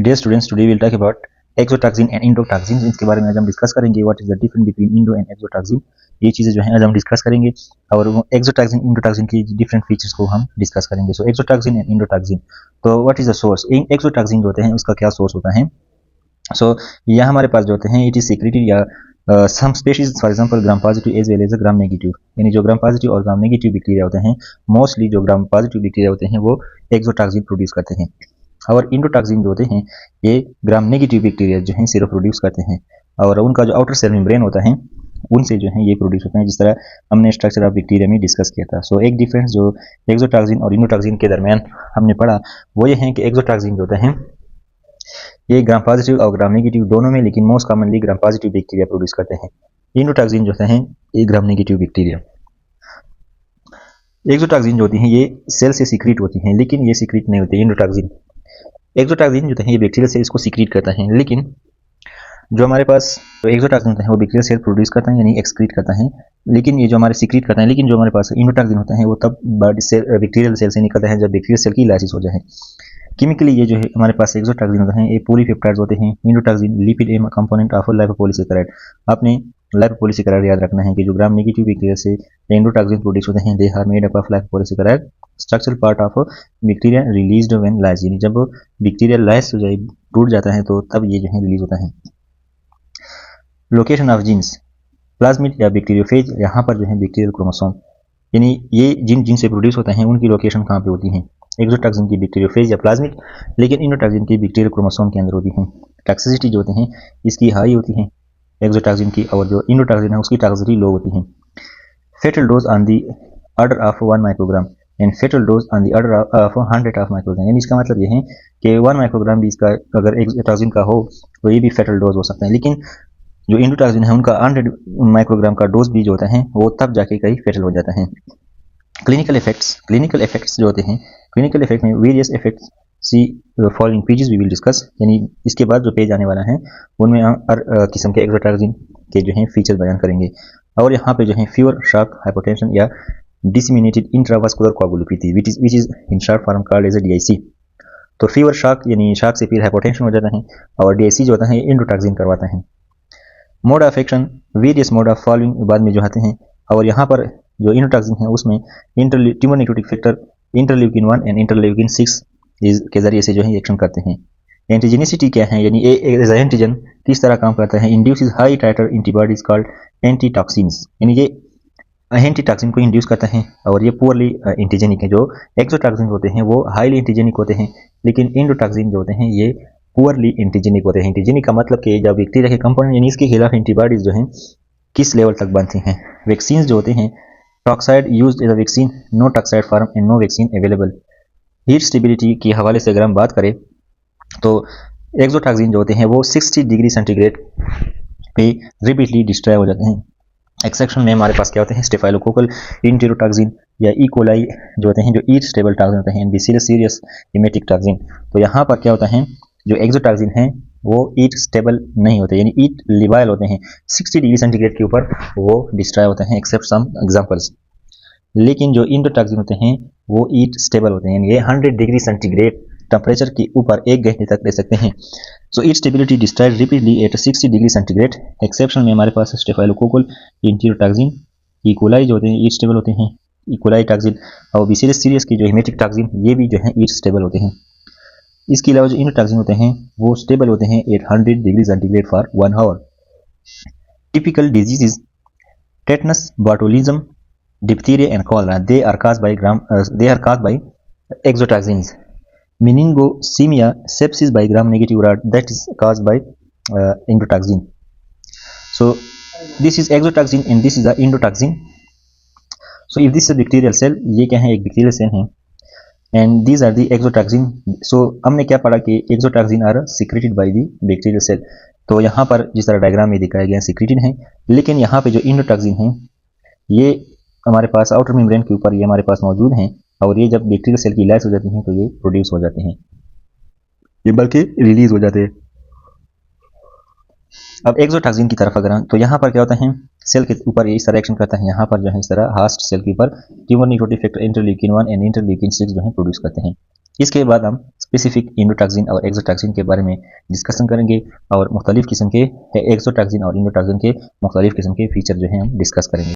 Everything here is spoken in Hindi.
Dear students, today will talk about exotoxin and endotoxin. इसके बारे में आज हम डिस्कस करेंगे। What is the difference between endo and exotoxin. ये चीजें जो है आज हम डिस्कस करेंगे और एक्सोटॉक्सिन इंडोटॉक्सिन की डिफरेंट फीचर्स को हम डिस्कस करेंगे। सो एक्सोटॉक्सिन एंड इंडोटॉक्सिन, तो what is the source. Exotoxin जो होते हैं उसका क्या सोर्स होता है। सो यह हमारे पास जो होते हैं इट इज सीक्रेटेड या some species, for example gram positive as well as gram negative, यानी जो ग्राम पॉजिटिव और ग्राम नेगेटिव बैक्टीरिया होते हैं, मोस्टली जो ग्राम पॉजिटिव बैक्टीरिया होते हैं वो एक्सोटॉक्सिन प्रोड्यूस करते हैं और इंडोटॉक्सिन जो होते हैं ये ग्राम नेगेटिव बैक्टीरिया जो हैं सिर्फ प्रोड्यूस करते हैं और उनका जो आउटर सेल मेम्ब्रेन होता है उनसे जो है ये प्रोड्यूस होते हैं, जिस तरह हमने स्ट्रक्चर ऑफ बैक्टीरिया में डिस्कस किया था। सो एक डिफरेंस जो एक्सोटॉक्सिन और इंडोटॉक्सिन के दरमियान हमने पढ़ा वो ये है कि एक्सोटॉक्सिन जो होते हैं ये ग्राम पॉजिटिव और ग्राम नेगेटिव दोनों में, लेकिन most commonly gram positive bacteria produce करते हैं। इंडोटॉक्सिन जो होते हैं ये ग्राम नेगेटिव बैक्टीरिया। एक्सोटॉक्सिन जो होती हैं ये सेल से सीक्रेट होती हैं, लेकिन ये सीक्रेट नहीं होती। इंडोटॉक्सिन एक्सोटॉक्सिन जो है ये बैक्टीरिया से इसको सीक्रेट करता है, लेकिन जो हमारे पास एक्सोटॉक्सिन होता है वो बैक्टीरिया सेल प्रोड्यूस करता है यानी एक्सक्रीट करता है, लेकिन ये जो हमारे सीक्रेट करता है। लेकिन जो हमारे पास इंडोटॉक्सिन होता है वो तब बैक्टीरियल सेल से निकलता है जब बैक्टीरियल सेल की लाइसिस हो जाए। केमिकली ये जो है हमारे पास एक्सोटॉक्सिन होता है ये पॉलीपेप्टाइड्स होते हैं। इंडोटॉक्सिन लिपिड कंपोनेंट ऑफ लाइपोपॉलीसेकेराइड। आपने लाइपोपॉलीसेकेराइड याद रखना है कि जो ग्राम नेगेटिव बैक्टीरिया से इंडोटॉक्सिन प्रोड्यूस होते हैं they are made up of lipopolysaccharide structural part of bacteria released when lyse, यानी जब बैक्टीरिया लाइस हो जाए टूट जाता है तो तब ये जो है रिलीज होता है। लोकेशन ऑफ जीन्स प्लाज्मिड या बैक्टीरियोफेज, यहाँ पर जो है बैक्टीरियल क्रोमोसोम, यानी ये जिन से प्रोड्यूस होते हैं उनकी लोकेशन कहाँ पे होती है। एक्सोटॉक्सिन की बैक्टीरियोफेज या प्लाज्मिड, लेकिन इंडोटॉक्सिन की बैक्टीरियल क्रोमोसोम के अंदर होती है। टॉक्सिसिटी जो होती है इसकी हाई होती है एक्सोटॉक्सिन की, और जो इंडोटॉक्सिन है उसकी टॉक्सिसिटी लो होती है। Fatal dose on the order of 1 microgram and fatal dose on the order of 100 of microgram, यानी इसका मतलब ये है कि 1 माइक्रोग्राम भी इसका अगर एक्सोटॉक्सिन का हो तो ये भी फेटल डोज हो सकता है, लेकिन जो इंडोटॉक्सिन है उनका 100 माइक्रोग्राम का डोज भी जो होता है वो तब जाके कहीं फेटल हो जाता है। क्लिनिकल इफेक्ट्स जो होते हैं, क्लिनिकल इफेक्ट में various effects see following pages we will discuss, यानी इसके बाद जो पेज आने वाला है उनमें हम हर किस्म के एक्सोटॉक्सिन के जो है फीचर्स बयान करेंगे। और यहाँ पे जो है फीवर, शॉक, हाइपोटेंशन या disseminated intravascular coagulopathy which is in short form called as DIC. तो फीवर, शॉक यानी शॉक से फिर हाइपोटेंशन हो जाता है और डीआईसी जो होता है इंडोटॉक्सिन करवाता है। Mode of action various mode of following बाद में जो आते हैं, और यहाँ पर जो इंडोटॉक्सिन है उसमें tumour necrotic factor interleukin 1 and interleukin 6 के जरिए से जो है एक्शन करते हैं। एंटीजेनिसिटी क्या है, यानी एज एंटीजन किस तरह काम करता है। Induces high टाइटर antibodies called antitoxins, यानी ये एंटीटॉक्सिन को इंड्यूस करता है और ये पुअरली एंटीजेनिक है। जो एक्सोटॉक्सिन होते हैं वो हाईली एंटीजेनिक होते हैं, लेकिन इंडोटॉक्सिन जो होते हैं ये पुअरली एंटीजेनिक होते हैं। एंटीजेनिक का मतलब कि जब बैक्टीरिया के कंपोनेंट यानी इसके खिलाफ एंटीबॉडीज जो हैं किस लेवल तक बनते हैं। वैक्सीन जो होते हैं toxoid used as a vaccine, no toxoid form and no vaccine available. Heat stability के हवाले से अगर हम बात करें तो एक्सोटॉक्सिन जो होते हैं वो 60 डिग्री सेंटीग्रेड पे रिपीटली डिस्ट्रॉय हो जाते हैं। एक्सेप्शन में हमारे पास क्या होते हैं स्टेफाइलोकोकल इंटेरोटॉक्सिन या ई कोलाई जो होते हैं जो ईट स्टेबल टॉक्सिन होते हैं, बेसिलस सीरियस इमेटिक टॉक्सिन। तो यहाँ पर क्या होता है जो एक्सोटॉक्सिन है वो ईट स्टेबल नहीं होते, यानी ईट लिबाइल होते हैं। 60 डिग्री सेंटीग्रेड के ऊपर वो डिस्ट्रॉय होते हैं एक्सेप्ट सम एग्जांपल्स। लेकिन जो इंडोटॉक्सिन होते हैं वो ईट स्टेबल होते हैं, यानी ये 100 डिग्री सेंटीग्रेड टेम्परेचर के ऊपर 1 घंटे तक रह सकते हैं। So its stability destroyed repeatedly at 60 degree centigrade. Exception में हमारे पास स्टेफाइलोकोकल इंटेरोटॉक्सिन, ई कोलाई जो होते हैं ईट स्टेबल होते हैं, ई कोलाई टॉक्सिन, और बेसिलस सीरियस की जो हेमेटिक टॉक्सिन ये भी जो है ईट स्टेबल होते हैं। इसके अलावा जो इंडोटॉक्सिन होते हैं वो स्टेबल होते हैं at 100 degree centigrade for 1 hour. Typical diseases tetanus, botulism, diphtheria and cholera, they are caused by exotoxins. Meningosemia, sepsis by gram-negative rod, that is caused by endotoxin. So this is exotoxin and this is the endotoxin. So if this is a bacterial cell, ये क्या है एक bacterial cell है, and these are the exotoxin. So हमने क्या पढ़ा कि exotoxin are secreted by the bacterial cell. तो यहाँ पर जिस तरह डायग्राम में दिखाया गया secreted है, लेकिन यहाँ पे जो endotoxin है ये हमारे पास आउटर मेम्ब्रेन के ऊपर ये हमारे पास मौजूद हैं, और ये जब बैक्टीरियल सेल की लाइस हो जाती हैं तो ये प्रोड्यूस हो जाते हैं, ये बल्कि रिलीज हो जाते हैं। अब एक्सोटॉक्सिन की तरफ अगर तो यहाँ पर क्या होता है सेल के ऊपर ये इस तरह एक्शन करता है, यहाँ पर जो है इस तरह हास्ट सेल के ऊपर tumour necrotic factor interleukin 1 and interleukin 6 जो है प्रोड्यूस करते हैं। इसके बाद हम स्पेसिफिक इंडोटॉक्सिन और एक्सोटॉक्सिन के बारे में डिस्कशन करेंगे और मुख्तलिफ किस्म के एक्सोटॉक्सिन और इंडोटॉक्सिन के मुख्तलिफ किस्म के फीचर जो हैं हम डिस्कस करेंगे।